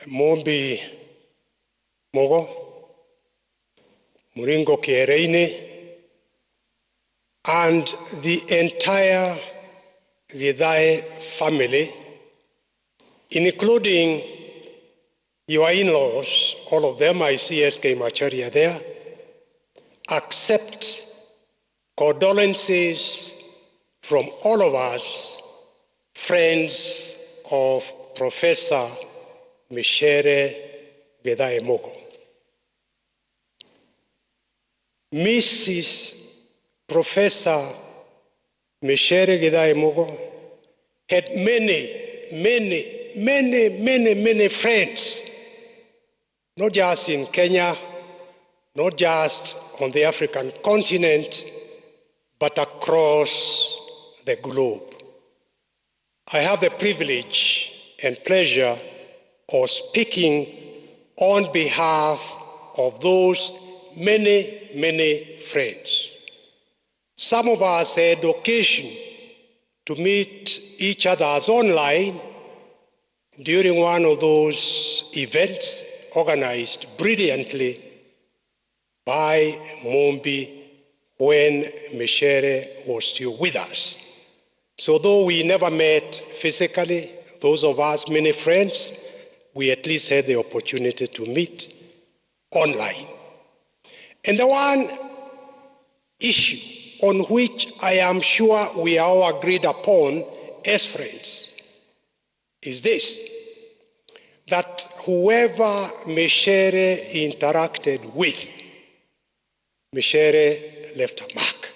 Mombi Mugo, Muringo Kiereine, and the entire Githae family, including your in-laws, all of them, I see SK Macharia there, accept condolences from all of us, friends of Professor Micere Githae Mugo. Mrs. Professor Micere Githae Mugo had many friends, not just in Kenya, not just on the African continent, but across the globe. I have the privilege and pleasure of speaking on behalf of those many friends. Some of us had occasion to meet each other online during one of those events organized brilliantly by Mombi when Micere was still with us. So though we never met physically, those of us, many friends, we at least had the opportunity to meet online. And the one issue on which I am sure we are all agreed upon as friends is this, that whoever Micere interacted with, Micere left a mark.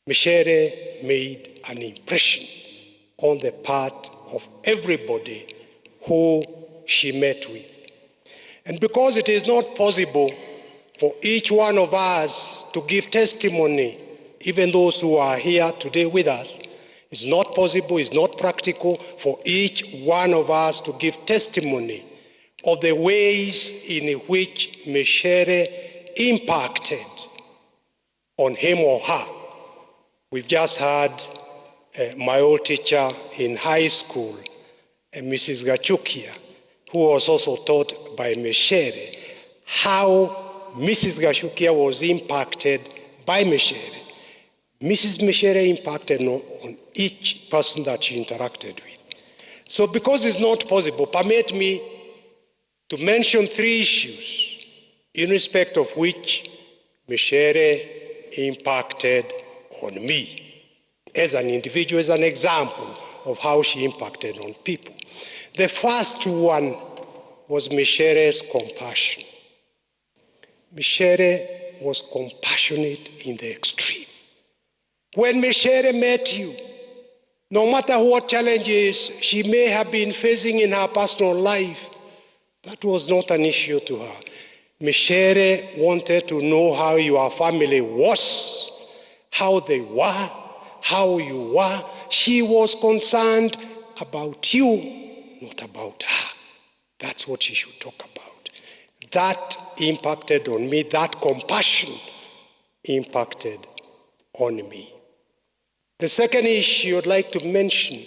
Micere made an impression on the part of everybody who she met with. And because it is not possible for each one of us to give testimony, even those who are here today with us, it's not possible, it's not practical for each one of us to give testimony of the ways in which Micere impacted on him or her. We've just had my old teacher in high school, Mrs. Gachukia, who was also taught by Micere, how Mrs. Gachukia was impacted by Micere. Mrs. Micere impacted on each person that she interacted with. So because it's not possible, permit me to mention 3 issues in respect of which Micere impacted on me as an individual, as an example of how she impacted on people. The first one was Micere's compassion. Micere was compassionate in the extreme. When Micere met you, no matter what challenges she may have been facing in her personal life, that was not an issue to her. Micere wanted to know how your family was, how they were, how you were. She was concerned about you, not about her. That's what she should talk about. That impacted on me. That compassion impacted on me. The second issue I'd like to mention,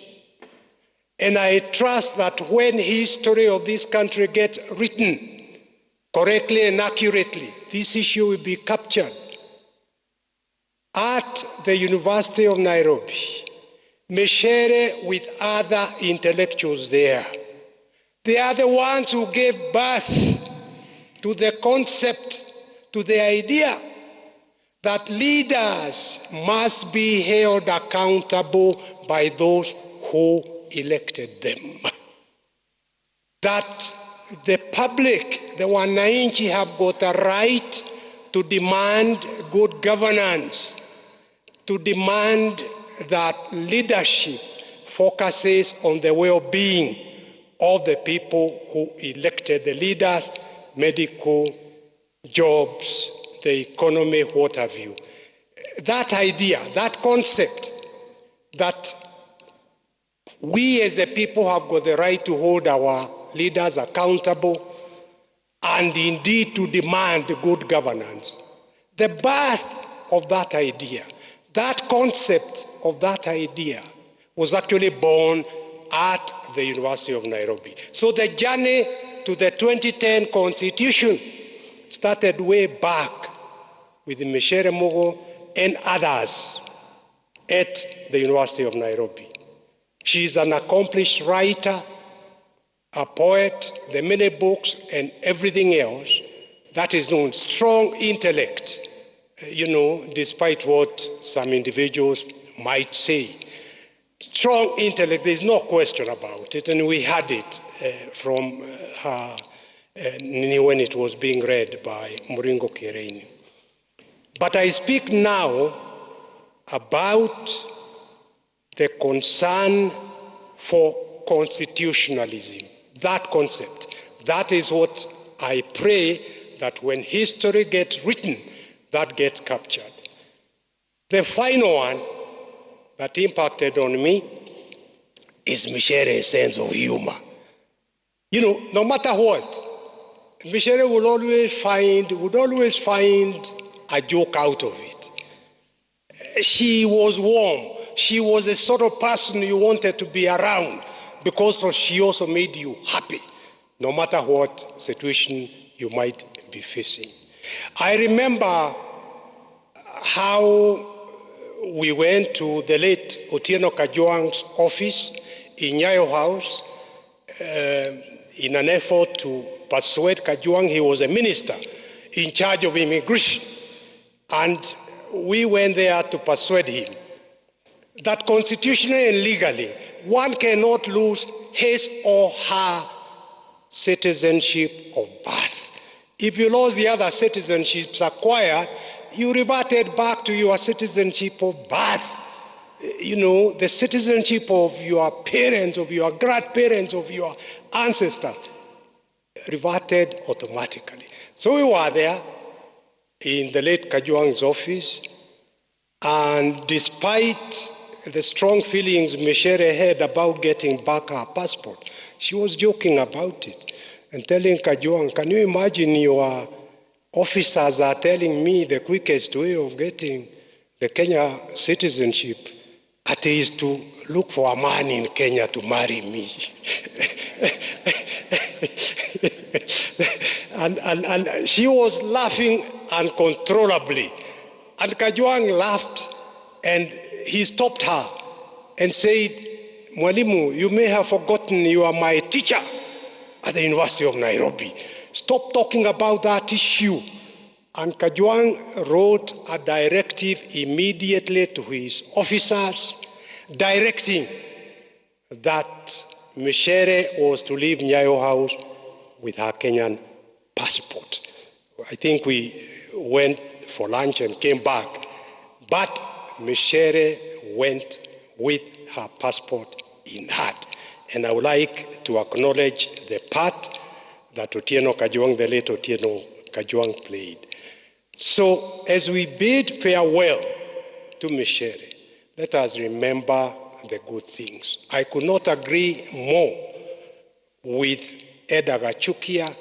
and I trust that when history of this country gets written correctly and accurately, this issue will be captured. At the University of Nairobi, Micere with other intellectuals there, they are the ones who gave birth to the concept, to the idea that leaders must be held accountable by those who elected them. That the public, the wananchi, have got a right to demand good governance, to demand that leadership focuses on the well-being of the people who elected the leaders, medical, jobs, the economy, what have you. That idea, that concept, that we as a people have got the right to hold our leaders accountable and indeed to demand good governance. The birth of that idea, that concept of that idea was actually born at the University of Nairobi. So the journey to the 2010 Constitution started way back with Micere Mugo and others at the University of Nairobi. She's an accomplished writer, a poet, the many books and everything else that is known. Strong intellect, despite what some individuals might say. Strong intellect, there's no question about it, and we had it from her when it was being read by Muringo Kireini. But I speak now about the concern for constitutionalism, that concept. That is what I pray that when history gets written, that gets captured. The final one that impacted on me is Micere's sense of humor. No matter what, Micere would always find a joke out of it. She was warm. She was a sort of person you wanted to be around because she also made you happy, no matter what situation you might be facing. I remember how we went to the late Otieno Kajwang's office in Nyayo House in an effort to persuade Kajwang. He was a minister in charge of immigration. And we went there to persuade him that constitutionally and legally, one cannot lose his or her citizenship of birth. If you lost the other citizenships acquired, you reverted back to your citizenship of birth. The citizenship of your parents, of your grandparents, of your ancestors, reverted automatically. So we were there in the late Kajwang's office, and despite the strong feelings Micere had about getting back her passport, she was joking about it and telling Kajwang, can you imagine your officers are telling me the quickest way of getting the Kenya citizenship is to look for a man in Kenya to marry me. and she was laughing uncontrollably. And Kajwang laughed, and he stopped her and said, Mwalimu, you may have forgotten you are my teacher at the University of Nairobi. Stop talking about that issue. And Kajwang wrote a directive immediately to his officers, directing that Micere was to leave Nyayo House with her Kenyan passport. I think we went for lunch and came back, but Micere went with her passport in hand. And I would like to acknowledge the part that Otieno Kajwang, the late Otieno Kajwang, played. So as we bid farewell to Micere, let us remember the good things. I could not agree more with Edgar Gachukia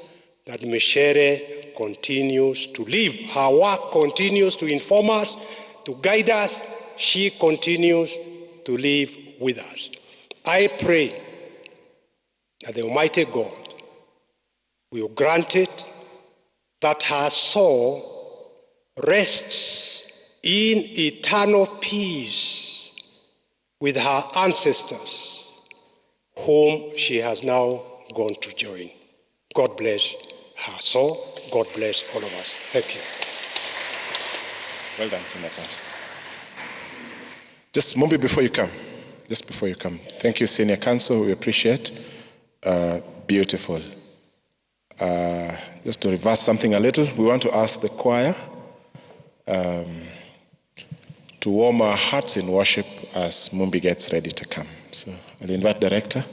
that Micere continues to live. Her work continues to inform us, to guide us. She continues to live with us. I pray that the Almighty God will grant it that her soul rests in eternal peace with her ancestors, whom she has now gone to join. God bless her soul. God bless all of us. Thank you. Well done, Senior Counsel. Just Mumbi, before you come. Thank you, Senior Counsel. We appreciate. Beautiful. Just to reverse something a little, we want to ask the choir to warm our hearts in worship as Mumbi gets ready to come. So I'll invite Director.